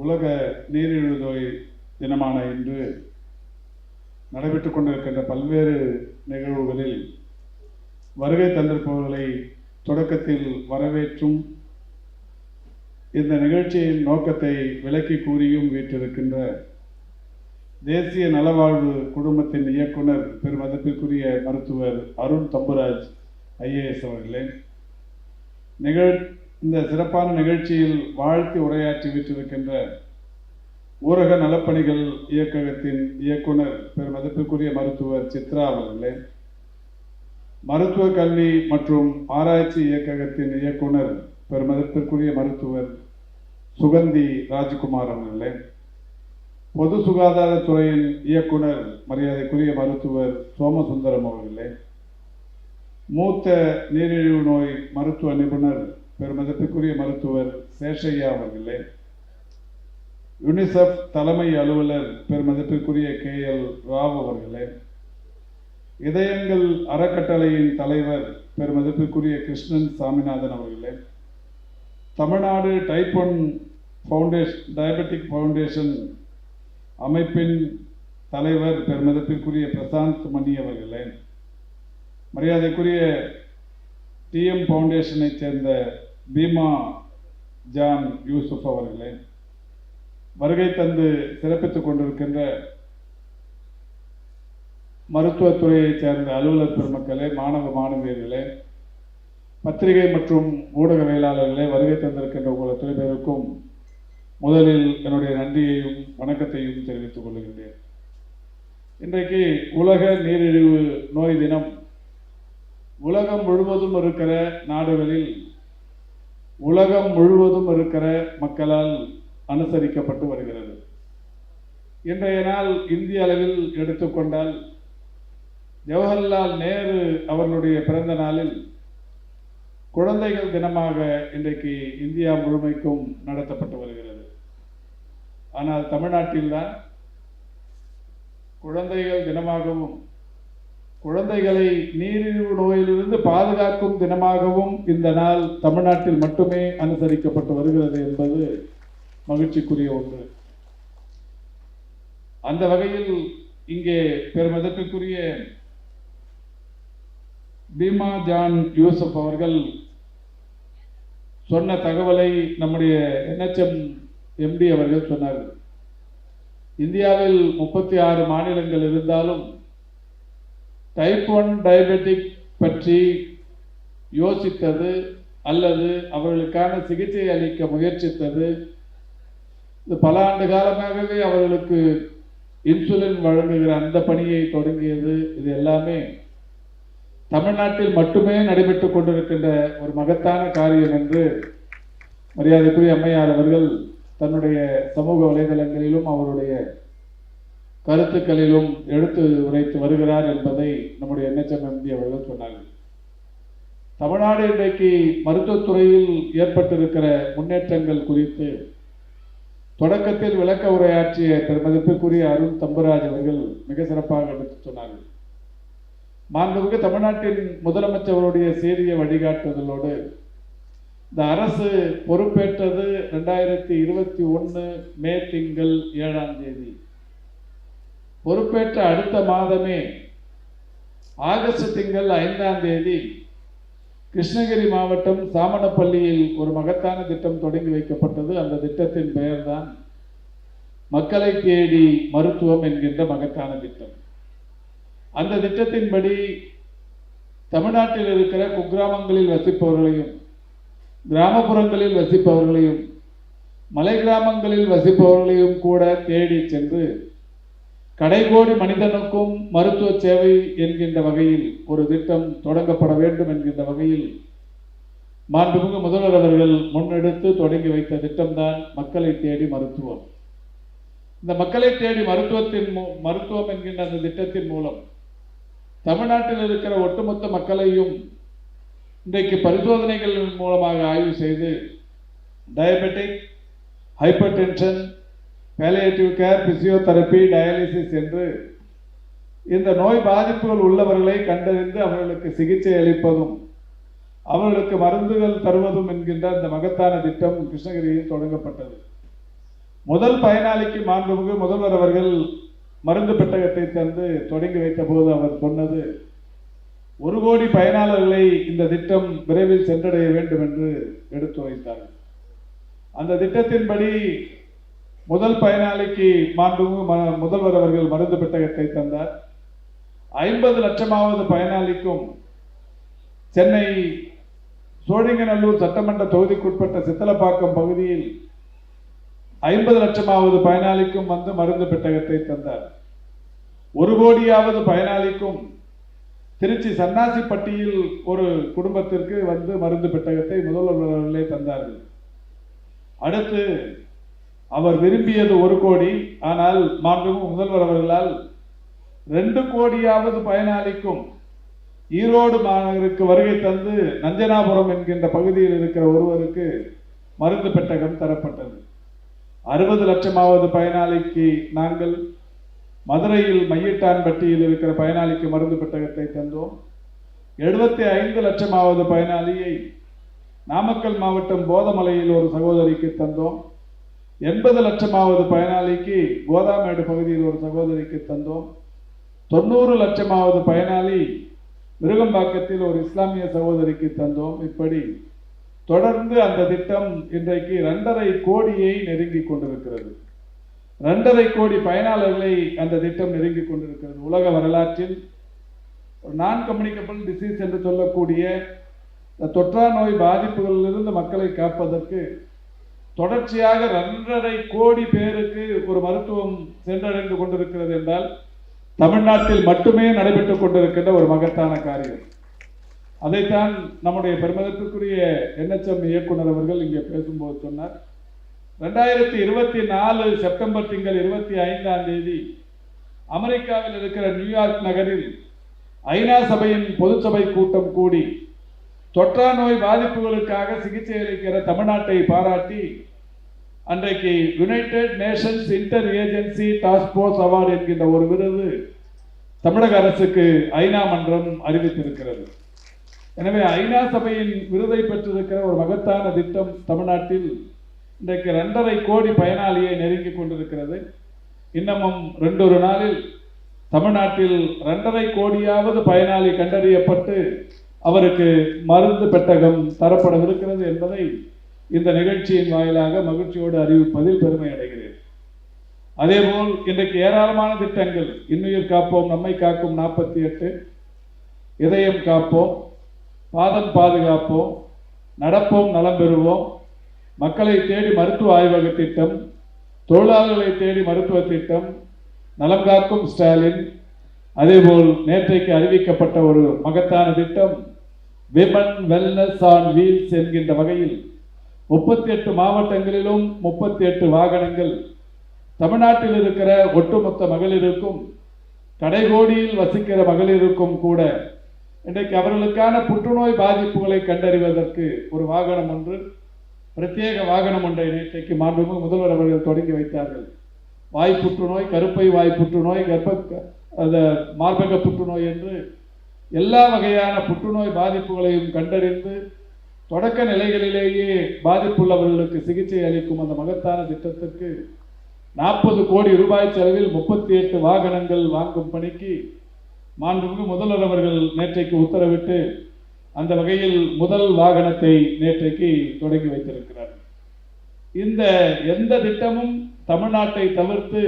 உலக நீரிழிவு நோய் தினமான இன்று நடைபெற்றுக் கொண்டிருக்கின்ற பல்வேறு நிகழ்வுகளில் வருகை தந்திருப்பவர்களை தொடக்கத்தில் வரவேற்றும் இந்த நிகழ்ச்சியின் நோக்கத்தை விளக்கி கூறியும் வீற்றிருக்கின்ற தேசிய நலவாழ்வு குடும்பத்தின் இயக்குனர் பெருமதிப்பிற்குரிய மருத்துவர் அருண் தம்புராஜ் ஐஏஎஸ் அவர்களே, இந்த சிறப்பான நிகழ்ச்சியில் வாழ்த்து உரையாற்றி வீற்றிருக்கின்ற ஊரக நலப்பணிகள் இயக்ககத்தின் இயக்குனர் பெருமதிப்பிற்குரிய மருத்துவர் சித்ரா அவர்களே, மருத்துவ கல்வி மற்றும் ஆராய்ச்சி இயக்ககத்தின் இயக்குனர் பெருமதிப்பிற்குரிய மருத்துவர் சுகந்தி ராஜ்குமார் அவர்களே, பொது சுகாதாரத்துறையின் இயக்குனர் மரியாதைக்குரிய மருத்துவர் சோமசுந்தரம் அவர்களே, மூத்த நீரிழிவு நோய் மருத்துவ நிபுணர் பெருமதிப்பிற்குரிய மருத்துவர் சேஷையா அவர்களே, யுனிசெஃப் தலைமை அலுவலர் பெருமதிப்பிற்குரிய KL ராவ் அவர்களே, இதயங்கள் அறக்கட்டளையின் தலைவர் பெருமதிப்பிற்குரிய கிருஷ்ணன் சாமிநாதன் அவர்களே, Tamil Nadu type 1 foundation diabetic foundation அமைப்பின் தலைவர் பெருமதிப்பிற்குரிய பிரசாந்த் மணி அவர்களே, மரியாதைக்குரிய TM ஃபவுண்டேஷனை சேர்ந்த பீமா ஜான் யூசுப் அவர்களே, வருகை தந்து சிறப்பித்துக் கொண்டிருக்கின்ற மருத்துவத்துறையைச் சேர்ந்த அலுவலர் பெருமக்களே, மாணவ மாணவியர்களே, பத்திரிகை மற்றும் ஊடகவியலாளர்களே, வருகை தந்திருக்கின்ற உங்கள் அத்தனை பேருக்கும் முதலில் என்னுடைய நன்றியையும் வணக்கத்தையும் தெரிவித்துக் கொள்கின்றேன். இன்றைக்கு உலக நீரிழிவு நோய் தினம் உலகம் முழுவதும் இருக்கிற நாடுகளில் உலகம் முழுவதும் இருக்கிற மக்களால் அனுசரிக்கப்பட்டு வருகிறது. இன்றைய நாள் இந்திய அளவில் எடுத்துக்கொண்டால் ஜவஹர்லால் நேரு அவர்களுடைய பிறந்த நாளில் குழந்தைகள் தினமாக இன்றைக்கு இந்தியா முழுமைக்கும் நடத்தப்பட்டு வருகிறது. ஆனால் தமிழ்நாட்டில்தான் குழந்தைகள் தினமாகவும் குழந்தைகளை நீரிழிவு நோயிலிருந்து பாதுகாக்கும் தினமாகவும் இந்த நாள் தமிழ்நாட்டில் மட்டுமே அனுசரிக்கப்பட்டு வருகிறது என்பது மகிழ்ச்சிக்குரிய ஒன்று. அந்த வகையில் இங்கே பெருமதிப்பிற்குரிய பீமா ஜான் யூசுப் அவர்கள் சொன்ன தகவலை நம்முடைய NHM MD அவர்கள் சொன்னார்கள். இந்தியாவில் 36 மாநிலங்கள் இருந்தாலும் டைப் 1 டயபெட்டிக் பற்றி யோசித்தது அல்லது அவர்களுக்கான சிகிச்சை அளிக்க முயற்சித்தது, இது பல ஆண்டு காலமாகவே அவர்களுக்கு இன்சுலின் வழங்குகிற அந்த பணியை தொடங்கியது, இது எல்லாமே தமிழ்நாட்டில் மட்டுமே நடைபெற்றுக் கொண்டிருக்கின்ற ஒரு மகத்தான காரியம் என்று மரியாதைக்குரிய அம்மையார் அவர்கள் தன்னுடைய சமூக வலைதளங்களிலும் அவருடைய கருத்துக்களிலும் எடுத்து உரைத்து வருகிறார் என்பதை நம்முடைய NHM MD அவர்கள் சொன்னார்கள். தமிழ்நாடு இன்றைக்கு மருத்துவத்துறையில் ஏற்பட்டிருக்கிற முன்னேற்றங்கள் குறித்து தொடக்கத்தில் விளக்க உரையாற்றிய பெருமதிப்பிற்குரிய அருண் தம்புராஜ் அவர்கள் மிக சிறப்பாக எடுத்து சொன்னார்கள். மாண்புமிகு தமிழ்நாட்டின் முதலமைச்சருடைய சீரிய வழிகாட்டுதலோடு இந்த அரசு பொறுப்பேற்றது 2021 மே திங்கள் 7ஆம் தேதி. பொறுப்பேற்ற அடுத்த மாதமே ஆகஸ்ட் திங்கள் 5ஆம் தேதி கிருஷ்ணகிரி மாவட்டம் சாமனப்பள்ளியில் ஒரு மகத்தான திட்டம் தொடங்கி வைக்கப்பட்டது. அந்த திட்டத்தின் பெயர்தான் மக்களை தேடி மருத்துவம் என்கின்ற மகத்தான திட்டம். அந்த திட்டத்தின்படி தமிழ்நாட்டில் இருக்கிற குக்கிராமங்களில் வசிப்பவர்களையும் கிராமப்புறங்களில் வசிப்பவர்களையும் மலை கிராமங்களில் வசிப்பவர்களையும் கூட தேடி சென்று கடைகோடி மனிதனுக்கும் மருத்துவ சேவை என்கின்ற வகையில் ஒரு திட்டம் தொடங்கப்பட வேண்டும் என்கின்ற வகையில் மாண்புமிகு முதல்வர் அவர்கள் முன்னெடுத்து தொடங்கி வைத்த திட்டம்தான் மக்களை தேடி மருத்துவம். இந்த மக்களை தேடி மருத்துவம் என்கின்ற அந்த திட்டத்தின் மூலம் தமிழ்நாட்டில் இருக்கிற ஒட்டுமொத்த மக்களையும் இன்றைக்கு பரிசோதனைகள் மூலமாக ஆய்வு செய்து diabetic, hyper tension, palliative care, physiotherapy, dialysis என்று இந்த நோய் பாதிப்புகள் உள்ளவர்களை கண்டறிந்து அவர்களுக்கு சிகிச்சை அளிப்பதும் அவர்களுக்கு மருந்துகள் தருவதும் என்கின்ற இந்த மகத்தான திட்டம் கிருஷ்ணகிரியில் தொடங்கப்பட்டது. முதல் பயனாளிக்கு மாண்புமிகு முதல்வர் அவர்கள் மருந்து பெட்டகத்தை தந்து தொடங்கி வைத்த போது அவர் சொன்னது 1 கோடி பயனாளர்களை இந்த திட்டம் விரைவில் சென்றடைய வேண்டும் என்று எடுத்து வைத்தார். அந்த திட்டத்தின்படி முதல் பயனாளிக்கு மாண்புமிகு முதல்வர் அவர்கள் மருந்து பெட்டகத்தை தந்தார். 50 லட்சமாவது பயனாளிக்கும் சென்னை சோழிங்கநல்லூர் சட்டமன்ற தொகுதிக்குட்பட்ட சித்தலப்பாக்கம் பகுதியில் 50 லட்சமாவது பயனாளிக்கும் வந்து மருந்து பெட்டகத்தை தந்தார். 1 கோடியாவது பயனாளிக்கும் திருச்சி சன்னாசிப்பட்டியில் ஒரு குடும்பத்திற்கு வந்து மருந்து பெட்டகத்தை முதல்வர்களே தந்தார்கள். அடுத்து அவர் விரும்பியது 1 கோடி. ஆனால் மாண்புமிகு முதல்வர் அவர்களால் 2 கோடியாவது பயனாளிக்கும் ஈரோடு மாநகருக்கு வருகை தந்து நஞ்சனாபுரம் என்கின்ற பகுதியில் இருக்கிற ஒருவருக்கு மருந்து பெட்டகம் தரப்பட்டது. 60 லட்சமாவது பயனாளிக்கு நாங்கள் மதுரையில் மையிட்டான்பட்டியில் இருக்கிற பயனாளிக்கு மருந்து பெட்டகத்தை தந்தோம். 75 லட்சமாவது பயனாளியை நாமக்கல் மாவட்டம் போதமலையில் ஒரு சகோதரிக்கு தந்தோம். 80 லட்சமாவது பயனாளிக்கு கோதாமேடு பகுதியில் ஒரு சகோதரிக்கு தந்தோம். 90 லட்சமாவது பயனாளி விருகம்பாக்கத்தில் ஒரு இஸ்லாமிய சகோதரிக்கு தந்தோம். இப்படி தொடர்ந்து அந்த திட்டம் இன்றைக்கு 2.5 கோடியை நெருங்கி கொண்டிருக்கிறது. 2.5 கோடி பயனாளர்களை அந்த திட்டம் நெருங்கி கொண்டிருக்கிறது. உலக வரலாற்றில் நான் கம்யூனிகபிள் டிசீஸ் என்று சொல்லக்கூடிய தொற்றா நோய் பாதிப்புகளிலிருந்து மக்களை காப்பதற்கு தொடர்ச்சியாக 2.5 கோடி பேருக்கு ஒரு மருத்துவம் சென்றடைந்து கொண்டிருக்கிறது என்றால் தமிழ்நாட்டில் மட்டுமே நடைபெற்றுக் கொண்டிருக்கின்ற ஒரு மகத்தான காரியம். அதைத்தான் நம்முடைய பெருமதிப்பிற்குரிய NHM இயக்குனர் அவர்கள் இங்கே பேசும்போது சொன்னார். 2024 செப்டம்பர் திங்கள் 25ஆம் தேதி அமெரிக்காவில் இருக்கிற நியூயார்க் நகரில் ஐநா சபையின் பொதுச்சபை கூட்டம் கூடி தொற்றா நோய் பாதிப்புகளுக்காக சிகிச்சை அளிக்கிற தமிழ்நாட்டை பாராட்டி அன்றைக்கு United Nations inter agency task force award என்கின்ற ஒரு விருது தமிழக அரசுக்கு ஐநா மன்றம் அறிவித்திருக்கிறது. எனவே ஐநா சபையின் விருதை பெற்றிருக்கிற ஒரு மகத்தான திட்டம் தமிழ்நாட்டில் இன்றைக்கு 2.5 கோடி பயனாளியை நெருங்கி கொண்டிருக்கிறது. இன்னமும் 2 நாளில் தமிழ்நாட்டில் 2.5 கோடியாவது பயனாளி கண்டறியப்பட்டு அவருக்கு மருந்து பெட்டகம் தரப்படவிருக்கிறது என்பதை இந்த நிகழ்ச்சியின் வாயிலாக மகிழ்ச்சியோடு அறிவிப்பதில் பெருமை அடைகிறேன். அதேபோல் இன்றைக்கு ஏராளமான திட்டங்கள், இன்னுயிர் காப்போம், நம்மை காக்கும் 48, இதயம் காப்போம், பாதம் பாதுகாப்போம், நடப்போம் நலம் பெறுவோம், மக்களை தேடி மருத்துவ ஆய்வக திட்டம், தொழிலாளர்களை தேடி மருத்துவ திட்டம், நலம் காக்கும் ஸ்டாலின், அதேபோல் நேற்றைக்கு அறிவிக்கப்பட்ட ஒரு மகத்தான திட்டம் விமன் வெல்னஸ் ஆன் வீல்ஸ் என்கின்ற வகையில் 38 மாவட்டங்களிலும் 38 வாகனங்கள் தமிழ்நாட்டில் இருக்கிற ஒட்டுமொத்த மகளிருக்கும் கடைகோடியில் வசிக்கிற மகளிருக்கும் கூட இன்றைக்கு அவர்களுக்கான புற்றுநோய் பாதிப்புகளை கண்டறிவதற்கு ஒரு வாகனம் ஒன்று, பிரத்யேக வாகனம் ஒன்றை நேற்றைக்கு மாண்புமிகு முதல்வர் அவர்கள் தொடங்கி வைத்தார்கள். வாய் புற்றுநோய், கருப்பை வாய் புற்றுநோய், மார்பக புற்றுநோய் என்று எல்லா வகையான புற்றுநோய் பாதிப்புகளையும் கண்டறிந்து தொடக்க நிலைகளிலேயே பாதிப்புள்ளவர்களுக்கு சிகிச்சை அளிக்கும் அந்த மகத்தான திட்டத்திற்கு 40 கோடி ரூபாய் செலவில் 38 வாகனங்கள் வாங்கும் பணிக்கு மாண்புமிகு முதல்வர் அவர்கள் நேற்றைக்கு உத்தரவிட்டு அந்த வகையில் முதல் வாகனத்தை நேற்றைக்கு தொடங்கி வைத்திருக்கிறார். இந்த எந்த திட்டமும் தமிழ்நாட்டை தவிர்த்து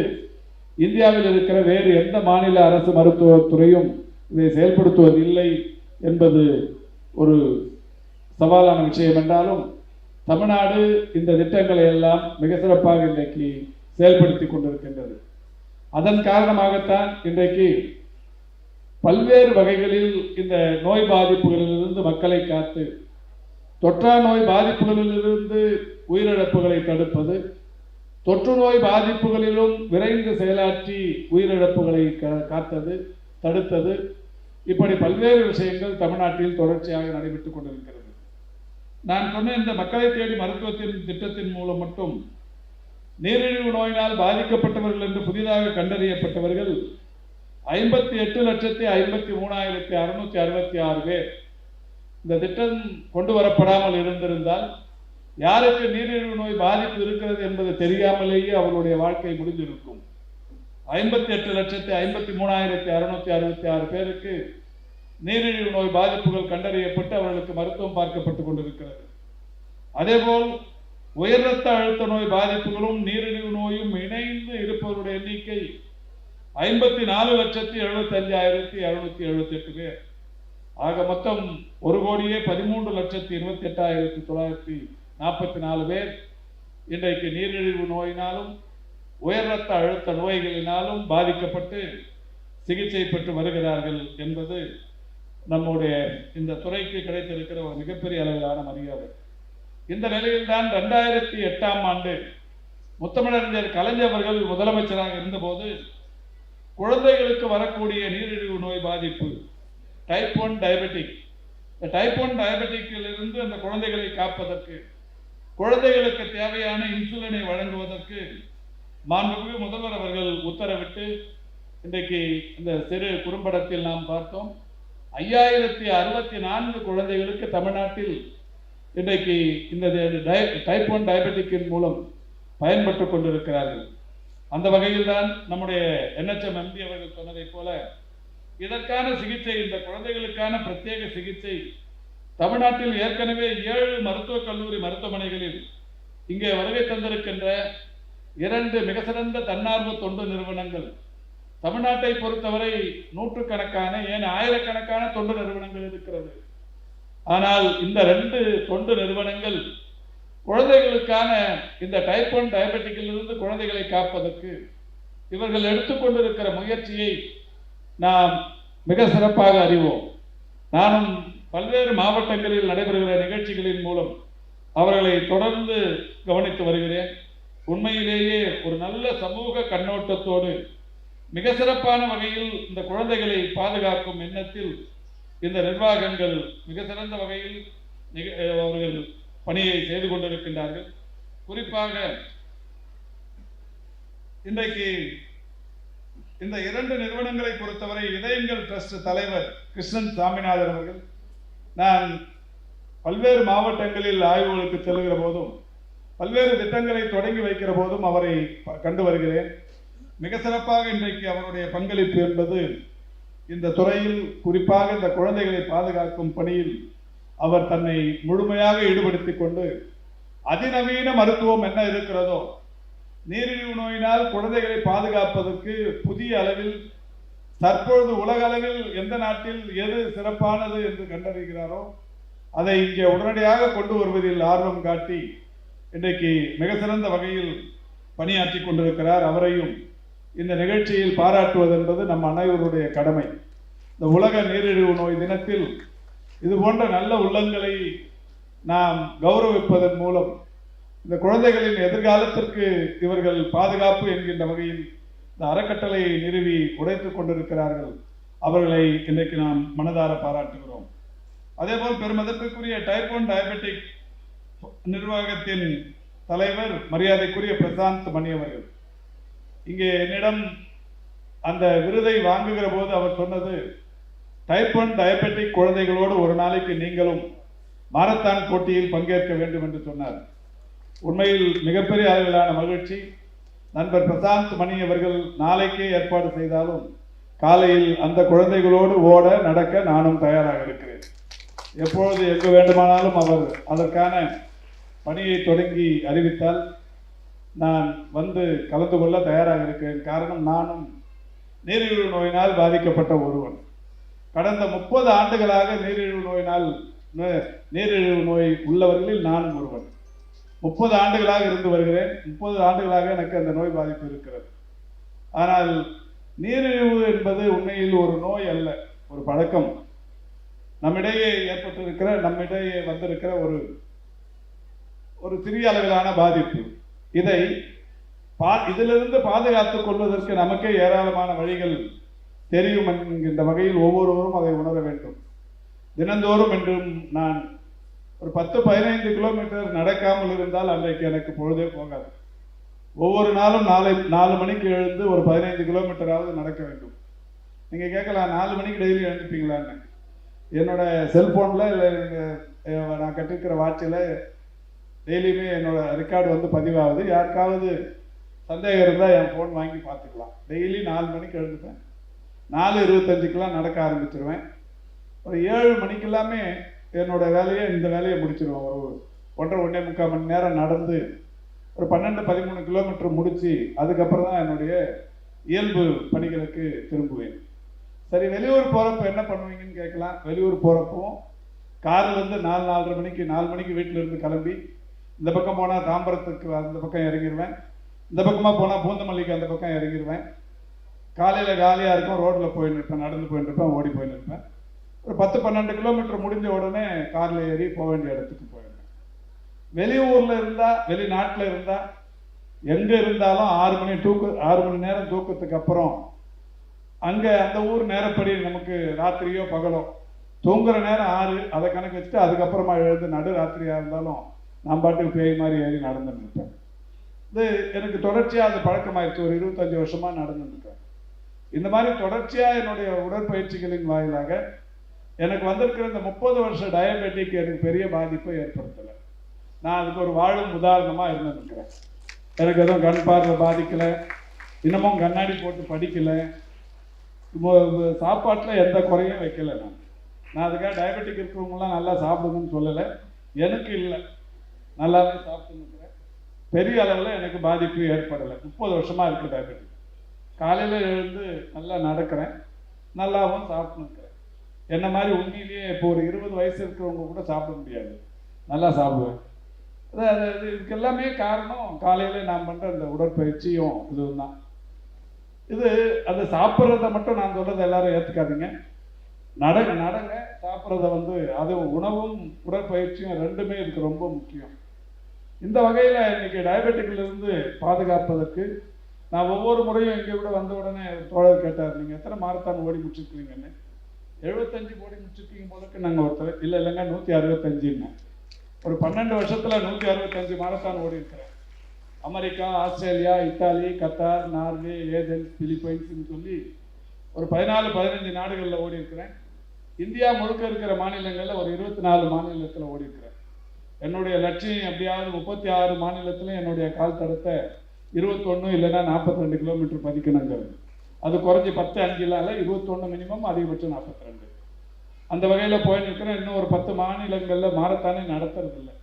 இந்தியாவில் இருக்கிற வேறு எந்த மாநில அரசு மருத்துவத்துறையும் இதை செயல்படுத்துவதில்லை என்பது ஒரு சவாலான விஷயம் என்றாலும் தமிழ்நாடு இந்த திட்டங்களை எல்லாம் மிக சிறப்பாக இன்றைக்கு செயல்படுத்தி கொண்டிருக்கின்றது. அதன் காரணமாகத்தான் இன்றைக்கு பல்வேறு வகைகளில் இந்த நோய் பாதிப்புகளிலிருந்து மக்களை காத்து தொற்றா நோய் பாதிப்புகளிலிருந்து உயிரிழப்புகளை தடுப்பது, தொற்று நோய் பாதிப்புகளிலும் விரைந்து செயலாற்றி உயிரிழப்புகளை தடுத்தது, இப்படி பல்வேறு விஷயங்கள் தமிழ்நாட்டில் தொடர்ச்சியாக நடைபெற்றுக் கொண்டிருக்கிறது. நான் சொன்ன இந்த மக்களை தேடி மருத்துவத்தின் திட்டத்தின் மூலம் மட்டும் நீரிழிவு நோயினால் பாதிக்கப்பட்டவர்கள் என்று புதிதாக கண்டறியப்பட்டவர்கள் 58,53,666 பேர். இந்த திட்டம் கொண்டு வரப்படாமல் இருந்திருந்தால் யாருக்கு நீரிழிவு நோய் பாதிப்பு இருக்கிறது என்பது தெரியாமலேயே அவர்களுடைய வாழ்க்கை முடிந்திருக்கும். 58,53,666 பேருக்கு நீரிழிவு நோய் பாதிப்புகள் கண்டறியப்பட்டு அவர்களுக்கு மருத்துவம் பார்க்கப்பட்டுக் கொண்டிருக்கிறது. அதேபோல் உயர் ரத்த அழுத்த நோய் பாதிப்புகளும் நீரிழிவு நோயும் இணைந்து இருப்பவருடைய எண்ணிக்கை 54,75,278 பேர். ஆக மொத்தம் 1,13,28,944 பேர் இன்றைக்கு நீரிழிவு நோயினாலும் உயர் ரத்த அழுத்த நோய்களினாலும் பாதிக்கப்பட்டு சிகிச்சை பெற்று வருகிறார்கள் என்பது நம்முடைய இந்த துறைக்கு கிடைத்திருக்கிற ஒரு மிகப்பெரிய அளவிலான மரியாதை. இந்த நிலையில்தான் 2008ஆம் ஆண்டு முத்தமிழறிஞர் கலைஞர் அவர்கள் முதலமைச்சராக இருந்தபோது குழந்தைகளுக்கு வரக்கூடிய நீரிழிவு நோய் பாதிப்பு டைப் 1 டயபெட்டிக், டைப் 1 டயபெட்டிக்கில் இருந்து அந்த குழந்தைகளை காப்பதற்கு, குழந்தைகளுக்கு தேவையான இன்சுலினை வழங்குவதற்கு மாண்புமிகு முதல்வர் அவர்கள் உத்தரவிட்டு இன்றைக்கு இந்த சிறு குறும்படத்தில் நாம் பார்த்தோம். 5064 குழந்தைகளுக்கு தமிழ்நாட்டில் இன்றைக்கு இந்த டைப் 1 டயபெட்டிக்கின் மூலம் பயன்பட்டு கொண்டிருக்கிறார்கள். அந்த வகையில் தான் நம்முடைய NHM MD அவர்கள் சொன்னதை போல இதற்கான சிகிச்சை, இந்த குழந்தைகளுக்கான பிரத்யேக சிகிச்சை தமிழ்நாட்டில் ஏற்கனவே 7 மருத்துவக் கல்லூரி மருத்துவமனைகளில் இங்கே வருகை தந்திருக்கின்ற 2 மிக சிறந்த தன்னார்வ தொண்டு நிறுவனங்கள், தமிழ்நாட்டை பொறுத்தவரை நூற்றுக்கணக்கான ஏன் ஆயிரக்கணக்கான தொண்டு நிறுவனங்கள் இருக்கிறது. ஆனால் இந்த 2 தொண்டு நிறுவனங்கள் குழந்தைகளுக்கான இந்த டைப் 1 டயபெட்டிக்கில் இருந்து குழந்தைகளை காப்பதற்கு இவர்கள் எடுத்துக்கொண்டிருக்கிற முயற்சியை நாம் மிக சிறப்பாக அறிவோம். நானும் பல்வேறு மாவட்டங்களில் நடைபெறுகிற நிகழ்ச்சிகளின் மூலம் அவர்களை தொடர்ந்து கவனித்து வருகிறேன். உண்மையிலேயே ஒரு நல்ல சமூக கண்ணோட்டத்தோடு மிக சிறப்பான வகையில் இந்த குழந்தைகளை பாதுகாக்கும் எண்ணத்தில் இந்த நிர்வாகங்கள் மிக சிறந்த வகையில் அவர்கள் பணியை செய்து கொண்டிருக்கின்றார்கள். குறிப்பாக இன்றைக்கு இந்த 2 நிறுவனங்களை பொறுத்தவரை இதயங்கள் ட்ரஸ்ட் தலைவர் கிருஷ்ணன் சாமிநாதன் அவர்கள், நான் பல்வேறு மாவட்டங்களில் ஆய்வுகளுக்கு செல்கிற போதும் பல்வேறு திட்டங்களை தொடங்கி வைக்கிற போதும் அவரை கண்டு வருகிறேன். மிக சிறப்பாக இன்றைக்கு அவருடைய பங்களிப்பு என்பது இந்த துறையில், குறிப்பாக இந்த குழந்தைகளை பாதுகாக்கும் பணியில் அவர் தன்னை முழுமையாக ஈடுபடுத்திக் கொண்டு அதிநவீன மருத்துவம் என்ன இருக்கிறதோ, நீரிழிவு நோயினால் குழந்தைகளை பாதுகாப்பதற்கு புதிய அளவில் தற்பொழுது உலக அளவில் எந்த நாட்டில் எது சிறப்பானது என்று கண்டறிகிறாரோ அதை இங்கே உடனடியாக கொண்டு வருவதில் ஆர்வம் காட்டி இன்றைக்கு மிக சிறந்த வகையில் பணியாற்றி கொண்டிருக்கிறார். அவரையும் இந்த நிகழ்ச்சியில் பாராட்டுவது என்பது நம் அனைவருடைய கடமை. இந்த உலக நீரிழிவு நோய் தினத்தில் இது போன்ற நல்ல உள்ளங்களை நாம் கௌரவிப்பதன் மூலம் இந்த குழந்தைகளின் எதிர்காலத்திற்கு இவர்கள் பாதுகாப்பு என்கின்ற வகையில் இந்த அறக்கட்டளையை நிறுவி உடைத்துக் கொண்டிருக்கிறார்கள். அவர்களை இன்றைக்கு நாம் மனதார பாராட்டுகிறோம். அதேபோல் பெருமதிப்பிற்குரிய டைப் 1 டயபெட்டிக் நிர்வாகத்தின் தலைவர் மரியாதைக்குரிய பிரசாந்த் மணி அவர்கள் இங்கே என்னிடம் அந்த விருதை வாங்குகிற போது அவர் சொன்னது, டைப் 1 டயபெட்டிக் குழந்தைகளோடு ஒரு நாளைக்கு நீங்களும் மாரத்தான் போட்டியில் பங்கேற்க வேண்டும் என்று சொன்னார். உண்மையில் மிகப்பெரிய அளவிலான மகிழ்ச்சி. நண்பர் பிரசாந்த் மணி அவர்கள் நாளைக்கே ஏற்பாடு செய்தாலும் காலையில் அந்த குழந்தைகளோடு ஓட நடக்க நானும் தயாராக இருக்கிறேன். எப்பொழுது எங்கு வேண்டுமானாலும் அவர் அதற்கான பணியை தொடங்கி அறிவித்தால் நான் வந்து கலந்து கொள்ள தயாராக இருக்கிறேன். காரணம், நானும் நீரிழிவு நோயினால் பாதிக்கப்பட்ட ஒருவன். கடந்த 30 ஆண்டுகளாக நீரிழிவு நோய் உள்ளவர்களில் நானும் ஒருவன். 30 ஆண்டுகளாக இருந்து வருகிறேன். 30 ஆண்டுகளாக எனக்கு அந்த நோய் பாதிப்பு இருக்கிறது. ஆனால் நீரிழிவு என்பது உண்மையில் ஒரு நோய் அல்ல, ஒரு பழக்கம். நம்மிடையே ஏற்பட்டிருக்கிற, நம்மிடையே வந்திருக்கிற ஒரு சிறிய அளவிலான பாதிப்பு. இதிலிருந்து பாதுகாத்துக் கொள்வதற்கு நமக்கே ஏராளமான வழிகள் தெரியும் என்கின்ற வகையில் ஒவ்வொருவரும் அதை உணர வேண்டும். தினந்தோறும் என்றும் நான் ஒரு 10-15 கிலோமீட்டர் நடக்காமல் இருந்தால் அன்றைக்கு எனக்கு பொழுதே போகாது. ஒவ்வொரு நாளும் 4 மணிக்கு எழுந்து ஒரு 15 கிலோமீட்டராவது நடக்க வேண்டும். நீங்க கேட்கலாம், 4 மணிக்கு டெய்லி எழுந்துப்பீங்களான்னு. என்னோட செல்போன்ல இல்லை நான் கட்டிருக்கிற வாட்சில் டெய்லியுமே என்னோட ரெக்கார்டு வந்து பதிவாகுது. யாருக்காவது சந்தேகம் இருந்தால் என் ஃபோன் வாங்கி பார்த்துக்கலாம். டெய்லி 4 மணிக்கு எழுந்துப்பேன். 4:25க்கெல்லாம் நடக்க ஆரம்பிச்சிருவேன். ஒரு 7 மணிக்கெல்லாமே என்னோட வேலையை இந்த வேலையை முடிச்சிடுவேன். ஒரு 1.5 மணி நேரம் நடந்து ஒரு 12-13 கிலோமீட்டர் முடித்து அதுக்கப்புறம் தான் என்னுடைய இயல்பு பணிகளுக்கு திரும்புவேன். சரி, வெளியூர் போகிறப்ப என்ன பண்ணுவீங்கன்னு கேட்கலாம். வெளியூர் போகிறப்பவும் கார்லேருந்து 4-4:30 மணிக்கு 4 மணிக்கு வீட்டிலேருந்து கிளம்பி இந்த பக்கம் போனால் தாம்பரத்துக்கு அந்த பக்கம் இறங்கிடுவேன். இந்த பக்கமாக போனால் பூந்தமல்லிக்கு அந்த பக்கம் இறங்கிடுவேன். காலையில் காலியாக இருக்கும், ரோட்டில் போயின்னு இருப்பேன், நடந்து போயின்னு இருப்பேன், ஓடி போயின்னு இருப்பேன். ஒரு 10-12 கிலோமீட்டர் முடிஞ்ச உடனே காரில் ஏறி போக வேண்டிய இடத்துக்கு போயிடுவேன். வெளியூரில் இருந்தால், வெளிநாட்டில் இருந்தால், எங்கே இருந்தாலும் 6 மணி நேரம் தூக்கத்துக்கு அப்புறம் அங்கே அந்த ஊர் நேரப்படி நமக்கு ராத்திரியோ பகலோ தூங்குற நேரம் 6, அதை கணக்கு வச்சுட்டு அதுக்கப்புறமா எழுந்து நடு ராத்திரியாக இருந்தாலும் நான் பாட்டுக்கு பேய் மாதிரி ஏறி நடந்துட்டு இருப்பேன். இது எனக்கு தொடர்ச்சியாக அது பழக்கமாயிடுச்சு. ஒரு 25 வருஷமாக நடந்துருக்கேன். இந்த மாதிரி தொடர்ச்சியாக என்னுடைய உடற்பயிற்சிகளின் வாயிலாக எனக்கு வந்திருக்கிற இந்த 30 வருஷ டயபெட்டிக் எனக்கு பெரிய பாதிப்பை ஏற்படுத்தலை. நான் அதுக்கு ஒரு வாழும் உதாரணமாக இருந்துருக்கிறேன். எனக்கு எதுவும் கண் பார்வை பாதிக்கலை, இன்னமும் கண்ணாடி போட்டு படிக்கலை, சாப்பாட்டில் எந்த குறையும் வைக்கலை. நான் அதுக்காக டயபெட்டிக் இருக்கிறவங்களாம் நல்லா சாப்பிடுங்கன்னு சொல்லலை, எனக்கு இல்லை, நல்லாவே சாப்பிட்டுருக்கிறேன். பெரிய அளவில் எனக்கு பாதிப்பு ஏற்படலை. 30 வருஷமாக இருக்குது டயபெட்டிக். காலையில் எழுந்து நல்லா நடக்கிறேன், நல்லாவும் சாப்பிட்டுருக்கிறேன். என்ன மாதிரி உண்மையிலேயே இப்போ ஒரு 20 வயசு இருக்கிறவங்க கூட சாப்பிட முடியாது, நல்லா சாப்பிடுவேன். இதுக்கு எல்லாமே காரணம் காலையில் நான் பண்ணுற இந்த உடற்பயிற்சியும் இதுவும் தான். இது அதை சாப்பிட்றத மட்டும் நான் சொல்கிறத எல்லாரும் ஏற்றுக்காதீங்க. நடங்க சாப்பிட்றத வந்து அது உணவும் உடற்பயிற்சியும் ரெண்டுமே இதுக்கு ரொம்ப முக்கியம். இந்த வகையில் இன்னைக்கு டயபெட்டிக்லேருந்து பாதுகாப்பதற்கு நான் ஒவ்வொரு முறையும் இங்கே கூட வந்த உடனே தோழர் கேட்டார், நீங்கள் எத்தனை மாரத்தான் ஓடி முடிச்சிருக்கீங்கன்னு. 75 ஓடி முடிச்சிருக்கீங்க போலக்கு. நாங்கள் ஒருத்தர் இல்லைங்க 165ன்னு. ஒரு 12 வருஷத்தில் 165 மாரத்தான் ஓடி இருக்கிறேன். America, Australia, Italy, Qatar, Norway, Athens, பிலிப்பைன்ஸ்ன்னு சொல்லி ஒரு 14-15 நாடுகளில் ஓடி இருக்கிறேன். இந்தியா முழுக்க இருக்கிற மாநிலங்களில் ஒரு 24 மாநிலத்தில் ஓடி இருக்கிறேன். என்னுடைய லட்சியம் எப்படியாவது 36 மாநிலத்திலும் என்னுடைய கால் தடத்தை 21 இல்லைன்னா 42 கிலோமீட்டர் பதிக்கணுங்கிறது. அது குறைஞ்சி 10-5 21 மினிமம், அதிகபட்சம் 42. அந்த வகையில் போயின்னு இருக்கிறேன். இன்னும் ஒரு 10 மாநிலங்களில் மாரத்தானே நடத்துறதில்லை.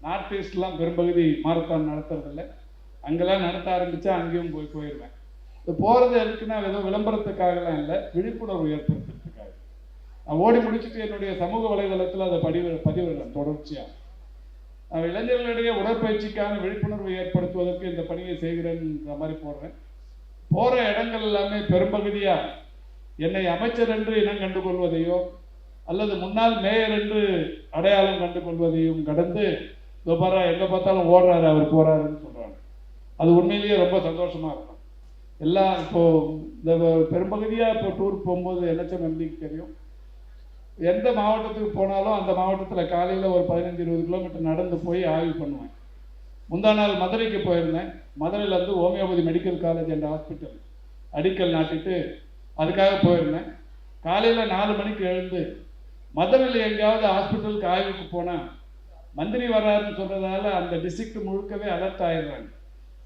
நார்த் ஈஸ்ட்லாம் பெரும்பகுதி மாரத்தான் நடத்துறதில்லை. அங்கெல்லாம் நடத்த ஆரம்பித்தா அங்கேயும் போயிடுவேன். இது போகிறது எதுக்குன்னா ஏதோ விளம்பரத்துக்காகலாம் இல்லை, விழிப்புணர்வு ஏற்படுத்துறதுக்காக. நான் ஓடி முடிச்சுட்டு என்னுடைய சமூக வலைதளத்தில் அதை பதிவிடுறேன் தொடர்ச்சியாக. நான் இளைஞர்களிடையே உடற்பயிற்சிக்கான விழிப்புணர்வு ஏற்படுத்துவதற்கு இந்த பணியை செய்கிறேன்ற மாதிரி போடுறேன். போகிற இடங்கள் எல்லாமே பெரும்பகுதியாக என்னை அமைச்சர் என்று இனம் கண்டு கொள்வதையோ அல்லது முன்னாள் மேயர் என்று அடையாளம் கண்டு கொள்வதையும் கடந்து பாரா எங்கே பார்த்தாலும் ஓடுறாரு, அவர் போகிறாருன்னு சொல்கிறாங்க. அது உண்மையிலேயே ரொம்ப சந்தோஷமாக இருக்கும். எல்லாம் இப்போது இந்த பெரும்பகுதியாக இப்போ டூர் போகும்போது எல்எச்எம் எம்பிக்கு தெரியும், எந்த மாவட்டத்துக்கு போனாலும் அந்த மாவட்டத்தில் காலையில் ஒரு 15-20 கிலோமீட்டர் நடந்து போய் ஆய்வு பண்ணுவேன். முந்தா நாள் மதுரைக்கு போயிருந்தேன். மதுரையில் வந்து ஹோமியோபதி மெடிக்கல் காலேஜ் என்ற ஹாஸ்பிட்டல் அடிக்கல் நாட்டிட்டு அதுக்காக போயிருந்தேன். காலையில் 4 மணிக்கு எழுந்து மதுரையில் எங்கேயாவது ஹாஸ்பிட்டலுக்கு ஆய்வுக்கு போனால் மந்திரி வர்றாருன்னு சொல்கிறதால அந்த டிஸ்ட்ரிக்ட் முழுக்கவே அலர்ட் ஆகிடுறாங்க.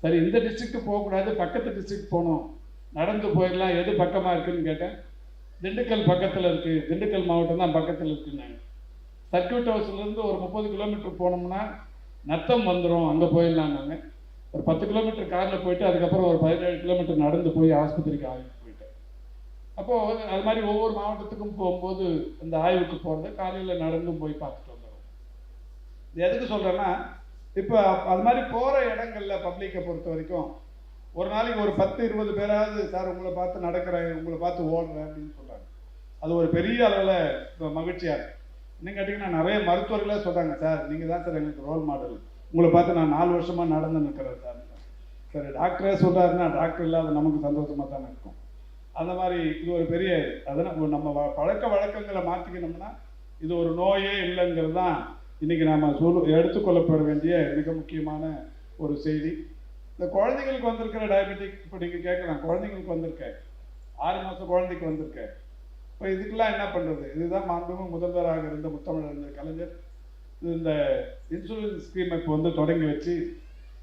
சரி, இந்த டிஸ்ட்ரிக்ட் போகக்கூடாது, பக்கத்து டிஸ்ட்ரிக்ட் போகணும், நடந்து போயிடலாம், எது பக்கமாக இருக்குதுன்னு கேட்டேன். திண்டுக்கல் பக்கத்தில் இருக்குது, திண்டுக்கல் மாவட்டம் தான் பக்கத்தில் இருக்குன்னாங்க. சர்க்கியூட் ஹவுஸ்லேருந்து ஒரு 30 கிலோமீட்டர் போனோம்னா நத்தம் வந்துடும், அங்கே போயிடலாம். நாங்கள் ஒரு 10 கிலோமீட்டர் காரில் போயிட்டு அதுக்கப்புறம் ஒரு 17 கிலோமீட்டர் நடந்து போய் ஆஸ்பத்திரிக்கு ஆய்வுக்கு போயிட்டேன். அப்போது அது மாதிரி ஒவ்வொரு மாவட்டத்துக்கும் போகும்போது இந்த ஆய்வுக்கு போகிறது காலையில் நடந்தும் போய் பார்த்துட்டு வந்துடும். இது எதுக்கு சொல்கிறேன்னா, இப்போ அது மாதிரி போகிற இடங்களில் பப்ளிக்கை பொறுத்த வரைக்கும் ஒரு நாளைக்கு ஒரு 10-20 பேராவது சார் உங்களை பார்த்து நடக்கிறேன், உங்களை பார்த்து ஓடுறேன் அப்படின்னு சொல்கிறாங்க. அது ஒரு பெரிய அளவில் இப்போ மகிழ்ச்சியாக இருக்குது. இன்னும் கேட்டிங்கன்னா நிறைய மருத்துவர்களே சொல்கிறாங்க, சார் நீங்கள் தான் சார் எங்களுக்கு ரோல் மாடல், உங்களை பார்த்து நான் 4 வருஷமாக நடந்து நிற்கிறேன் சார். சரி, டாக்டரே சொல்கிறாருன்னா டாக்டர் இல்லாத நமக்கு சந்தோஷமாக தானே இருக்கும். அந்த மாதிரி இது ஒரு பெரிய அதனால் நம்ம பழக்க வழக்கங்களை மாற்றிக்கணும்னா இது ஒரு நோயே இல்லைங்கிறது தான் இன்றைக்கி நாம் எடுத்துக்கொள்ளப்பட வேண்டிய மிக முக்கியமான ஒரு செய்தி. இந்த குழந்தைங்களுக்கு வந்திருக்கிற டயபெட்டிக் இப்போ நீங்கள் கேட்கலாம், குழந்தைங்களுக்கு வந்திருக்கேன், 6 மாதம் குழந்தைக்கு வந்திருக்கேன். இப்போ இதுக்கெல்லாம் என்ன பண்ணுறது? இதுதான் மாண்புமிகு முதல்வராக இருந்த முத்தமிழறிஞர் கலைஞர் இந்த இன்சூரன்ஸ் ஸ்கீம் இப்போ வந்து தொடங்கி வச்சு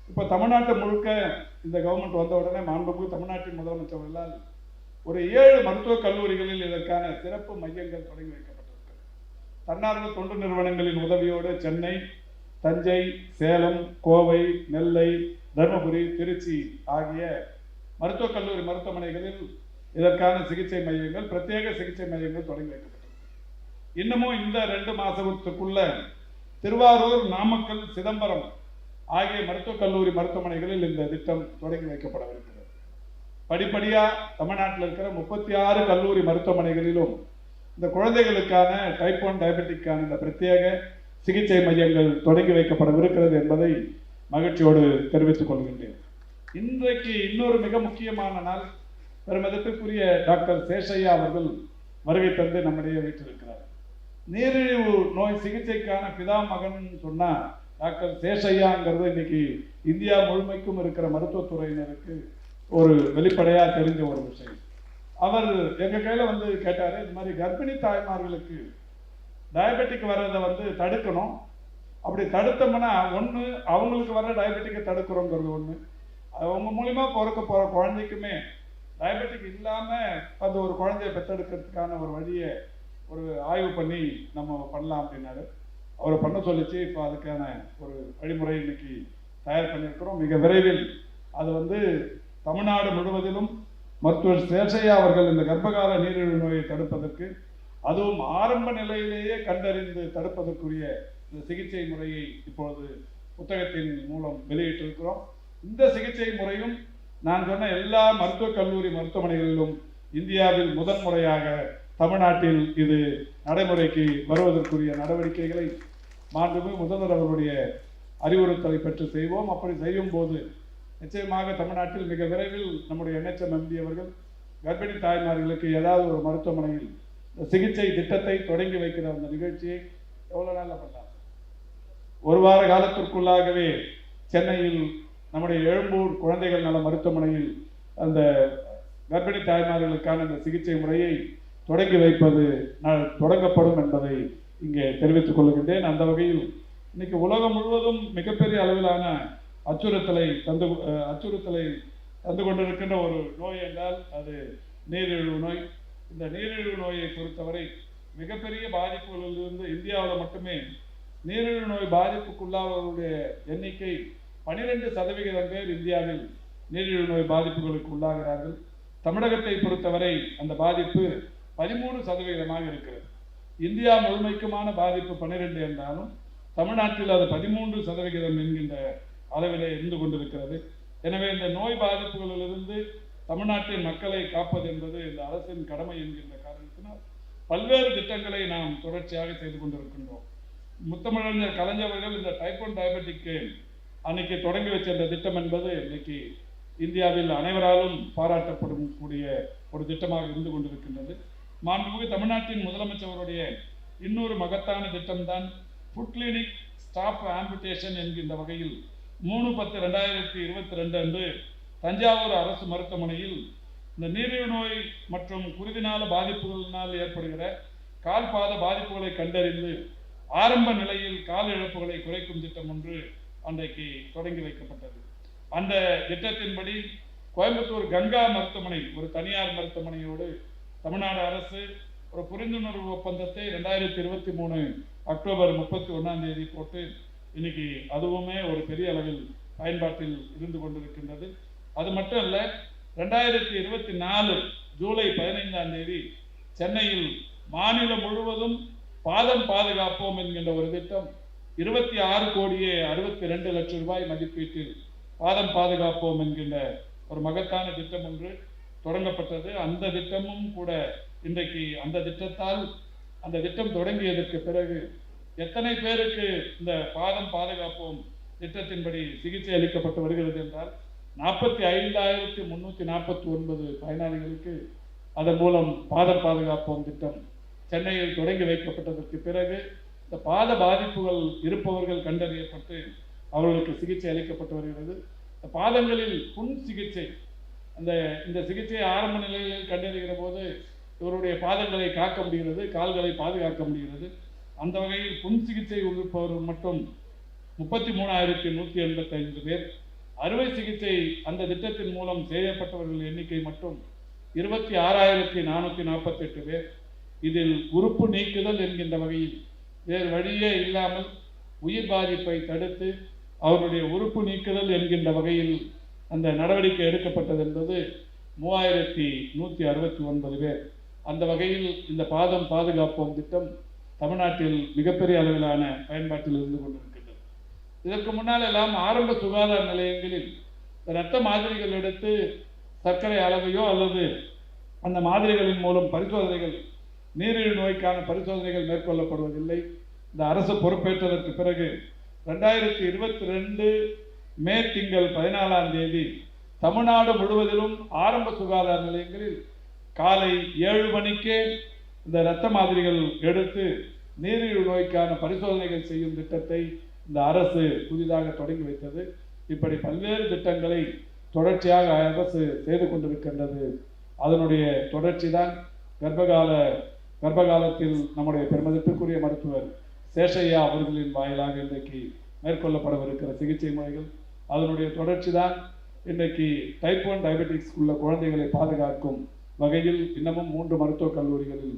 இப்போ தமிழ்நாட்டை முழுக்க இந்த கவர்மெண்ட் வந்த உடனே மாண்புமிகு தமிழ்நாட்டின் முதலமைச்சர்களால் ஒரு 7 மருத்துவக் கல்லூரிகளில் இதற்கான சிறப்பு மையங்கள் தொடங்கி வைக்கப்பட்டிருக்கிறது. தன்னார்வ தொண்டு நிறுவனங்களின் உதவியோடு சென்னை, தஞ்சை, சேலம், கோவை, நெல்லை, தருமபுரி, திருச்சி ஆகிய மருத்துவக் கல்லூரி மருத்துவமனைகளில் இதற்கான சிகிச்சை மையங்கள், பிரத்யேக சிகிச்சை மையங்கள் தொடங்கி வைக்கப்பட்டிருக்கு. இன்னமும் இந்த 2 மாதத்துக்குள்ள திருவாரூர், நாமக்கல், சிதம்பரம் ஆகிய மருத்துவக் கல்லூரி மருத்துவமனைகளில் இந்த திட்டம் தொடங்கி வைக்கப்படவிருக்கிறது. படிப்படியா தமிழ்நாட்டில் இருக்கிற 36 கல்லூரி மருத்துவமனைகளிலும் இந்த குழந்தைகளுக்கான டைப் 1 டயபெட்டிக்கான இந்த பிரத்யேக சிகிச்சை மையங்கள் தொடங்கி வைக்கப்படவிருக்கிறது என்பதை மகிழ்ச்சியோடு தெரிவித்துக் கொள்கின்றேன். இன்றைக்கு இன்னொரு மிக முக்கியமான நாள். பெருமதிப்பிற்குரிய டாக்டர் சேஷையா அவர்கள் வருகை தந்து நம்முடைய வீட்டிருக்கிறார். நீரிழிவு நோய் சிகிச்சைக்கான பிதாமகன் சொன்னா டாக்டர் சேஷையாங்கிறது இன்னைக்கு இந்தியா முழுமைக்கும் இருக்கிற மருத்துவத்துறையினருக்கு ஒரு வெளிப்படையா தெரிஞ்ச ஒரு விஷயம். அவர் எங்க கையில வந்து கேட்டாரு, இந்த மாதிரி கர்ப்பிணி தாய்மார்களுக்கு டயபெட்டிக் வர்றதை வந்து தடுக்கணும், அப்படி தடுத்தோம்னா ஒன்று அவங்களுக்கு வர டயபெட்டிக்கை தடுக்கிறோங்கிறது ஒன்று, அவங்க மூலியமா பிறக்க போற குழந்தைக்குமே டயபெட்டிக் இல்லாம அந்த ஒரு குழந்தைய பெற்றெடுக்கிறதுக்கான ஒரு வழியை ஒரு ஆய்வு பண்ணி நம்ம பண்ணலாம் அப்படின்னாரு. அவரை பண்ண சொல்லிச்சு. இப்போ அதுக்கான ஒரு வழிமுறை இன்னைக்கு தயார் பண்ணியிருக்கிறோம். மிக விரைவில் அது வந்து தமிழ்நாடு முழுவதிலும் மருத்துவர் சேஷையா அவர்கள் இந்த கர்ப்பகால நீரிழிவு நோயை தடுப்பதற்கு, அதுவும் ஆரம்ப நிலையிலேயே கண்டறிந்து தடுப்பதற்குரிய இந்த சிகிச்சை முறையை இப்பொழுது புத்தகத்தின் மூலம் வெளியிட்டிருக்கிறோம். இந்த சிகிச்சை முறையும் நான் சொன்ன எல்லா மருத்துவக் கல்லூரி மருத்துவமனைகளிலும் இந்தியாவில் முதன்முறையாக தமிழ்நாட்டில் இது நடைமுறைக்கு வருவதற்குரிய நடவடிக்கைகளை மாண்புமிகு முதல்வர் அவர்களுடைய அறிவுறுத்தலை பெற்று செய்வோம். அப்படி செய்யும் போது நிச்சயமாக தமிழ்நாட்டில் மிக விரைவில் நம்முடைய NHM MD அவர்கள் கர்ப்பிணி தாய்மார்களுக்கு ஏதாவது ஒரு மருத்துவமனையில் சிகிச்சை திட்டத்தை தொடங்கி வைக்கிற அந்த நிகழ்ச்சியை எவ்வளவு நாளில் பண்ணார்? ஒரு வார காலத்திற்குள்ளாகவே சென்னையில் நம்முடைய எழும்பூர் குழந்தைகள் நல மருத்துவமனையில் அந்த கர்ப்பிணி தாய்மார்களுக்கான அந்த சிகிச்சை முறையை தொடங்கி வைப்பது தொடங்கப்படும் என்பதை இங்கே தெரிவித்துக் கொள்கின்றேன். அந்த வகையில் இன்னைக்கு உலகம் முழுவதும் மிகப்பெரிய அளவிலான அச்சுறுத்தலை தந்து கொண்டிருக்கின்ற ஒரு நோய் என்றால் அது நீரிழிவு நோய். இந்த நீரிழிவு நோயை பொறுத்தவரை மிகப்பெரிய பாதிப்புகளிலிருந்து இந்தியாவில் மட்டுமே நீரிழிவு நோய் பாதிப்புக்குள்ளாளர்களுடைய எண்ணிக்கை 12% பேர் இந்தியாவில் நீரிழிவு நோய் பாதிப்புகளுக்கு உள்ளாகிறார்கள். தமிழகத்தை பொறுத்தவரை அந்த பாதிப்பு 13% இருக்கிறது. இந்தியா முழுமைக்குமான பாதிப்பு 12 என்றாலும் தமிழ்நாட்டில் அது 13% என்கின்ற அளவிலே இருந்து கொண்டிருக்கிறது. எனவே இந்த நோய் பாதிப்புகளிலிருந்து தமிழ்நாட்டின் மக்களை காப்பது என்பது இந்த அரசின் கடமை என்கின்ற காரணத்தினால் பல்வேறு திட்டங்களை நாம் தொடர்ச்சியாக செய்து கொண்டிருக்கின்றோம். முத்தமிழறிஞர் கலைஞர்கள் இந்த டைப் 1 டயபெட்டிக்கு அன்னைக்கு தொடங்கி வச்ச இந்த திட்டம் என்பது இன்னைக்கு இந்தியாவில் அனைவராலும் பாராட்டப்படும் கூடிய ஒரு திட்டமாக இருந்து கொண்டிருக்கின்றது. மாண்புமிகு தமிழ்நாட்டின் முதலமைச்சருடைய இன்னொரு மகத்தான திட்டம்தான் ஃபுட் கிளினிக் ஸ்டாப் ஆம்புடேஷன் என்கின்ற வகையில் 3/10/2022 அன்று தஞ்சாவூர் அரசு மருத்துவமனையில் இந்த நீரிழிவு நோய் மற்றும் குருதினால பாதிப்புகளினால் ஏற்படுகிற கால்பாத பாதிப்புகளை கண்டறிந்து ஆரம்ப நிலையில் கால் இழப்புகளை குறைக்கும் திட்டம் ஒன்று அன்றைக்கு தொடங்கி வைக்கப்பட்டது. அந்த திட்டத்தின்படி கோயம்புத்தூர் கங்கா மருத்துவமனை ஒரு தனியார் மருத்துவமனையோடு தமிழ்நாடு அரசு ஒரு புரிந்துணர்வு ஒப்பந்தத்தை 2023 அக்டோபர் 31 போட்டு இன்னைக்கு அதுவுமே ஒரு பெரிய அளவில் பயன்பாட்டில் இருந்து கொண்டிருக்கின்றது. அது மட்டும் இல்ல, 2024 ஜூலை 15 சென்னையில் மாநிலம் முழுவதும் பாதம் பாதுகாப்போம் என்கின்ற ஒரு திட்டம் 26,62,00,000 ரூபாய் மதிப்பீட்டில் பாதம் பாதுகாப்போம் என்கின்ற ஒரு மகத்தான திட்டம் ஒன்று தொடங்கப்பட்டது. அந்த திட்டமும் கூட இன்றைக்கு அந்த திட்டம் தொடங்கியதற்கு பிறகு எத்தனை பேருக்கு இந்த பாதம் பாதுகாப்போம் திட்டத்தின்படி சிகிச்சை அளிக்கப்பட்டு வருகிறது என்றால் 45,349 பயனாளிகளுக்கு அதன் மூலம் பாதம் பாதுகாப்போம் திட்டம் சென்னையில் தொடங்கி வைக்கப்பட்டதற்கு பிறகு இந்த பாத பாதிப்புகள் இருப்பவர்கள் கண்டறியப்பட்டு அவர்களுக்கு சிகிச்சை அளிக்கப்பட்டு வருகிறது. பாதங்களில் புண் சிகிச்சை, இந்த சிகிச்சை ஆரம்ப நிலையில் கண்டறிகிற போது இவருடைய பாதங்களை காக்க முடிகிறது, கால்களை பாதுகாக்க முடிகிறது. அந்த வகையில் புண் சிகிச்சை உறுப்பவர்கள் மட்டும் 33,185 பேர். அறுவை சிகிச்சை அந்த திட்டத்தின் மூலம் செய்யப்பட்டவர்கள் எண்ணிக்கை மட்டும் 26,448 பேர். இதில் உறுப்பு நீக்குதல் என்கின்ற வகையில் வேறு வழியே இல்லாமல் உயிர் பாதிப்பை தடுத்து அவருடைய உறுப்பு நீக்குதல் என்கின்ற வகையில் அந்த நடவடிக்கை எடுக்கப்பட்டது என்பது 3,169 பேர். அந்த வகையில் இந்த பாதம் பாதுகாப்போம் திட்டம் தமிழ்நாட்டில் மிகப்பெரிய அளவிலான பயன்பாட்டில் இருந்து கொண்டிருக்கின்றது. இதற்கு முன்னால் எல்லாம் ஆரம்ப சுகாதார நிலையங்களில் இரத்த மாதிரிகள் எடுத்து சர்க்கரை அளவையோ அல்லது அந்த மாதிரிகளின் மூலம் பரிசோதனைகள், நீரிழிவு நோய்க்கான பரிசோதனைகள் மேற்கொள்ளப்படுவதில்லை. இந்த அரசு பொறுப்பேற்றதற்கு பிறகு 2022 மே திங்கள் 14ஆம் தேதி தமிழ்நாடு முழுவதிலும் ஆரம்ப சுகாதார நிலையங்களில் காலை 7 மணிக்கே இந்த இரத்த மாதிரிகள் எடுத்து நீரிழிவு நோய்க்கான பரிசோதனைகள் செய்யும் திட்டத்தை இந்த அரசு புதிதாக தொடங்கி வைத்தது. இப்படி பல்வேறு திட்டங்களை தொடர்ச்சியாக அரசு செய்து கொண்டிருக்கின்றது. அதனுடைய தொடர்ச்சி தான் கர்ப்பகாலத்தில் நம்முடைய பெருமதிப்பிற்குரிய மருத்துவர் சேஷையா அவர்களின் வாயிலாக இன்றைக்கு மேற்கொள்ளப்படவிருக்கிற சிகிச்சை முறைகள். அதனுடைய தொடர்ச்சி தான் இன்றைக்கு டைப் 1 டயபெட்டிக்ஸ் உள்ள குழந்தைகளை பாதுகாக்கும் வகையில் இன்னமும் 3 மருத்துவக் கல்லூரிகளில்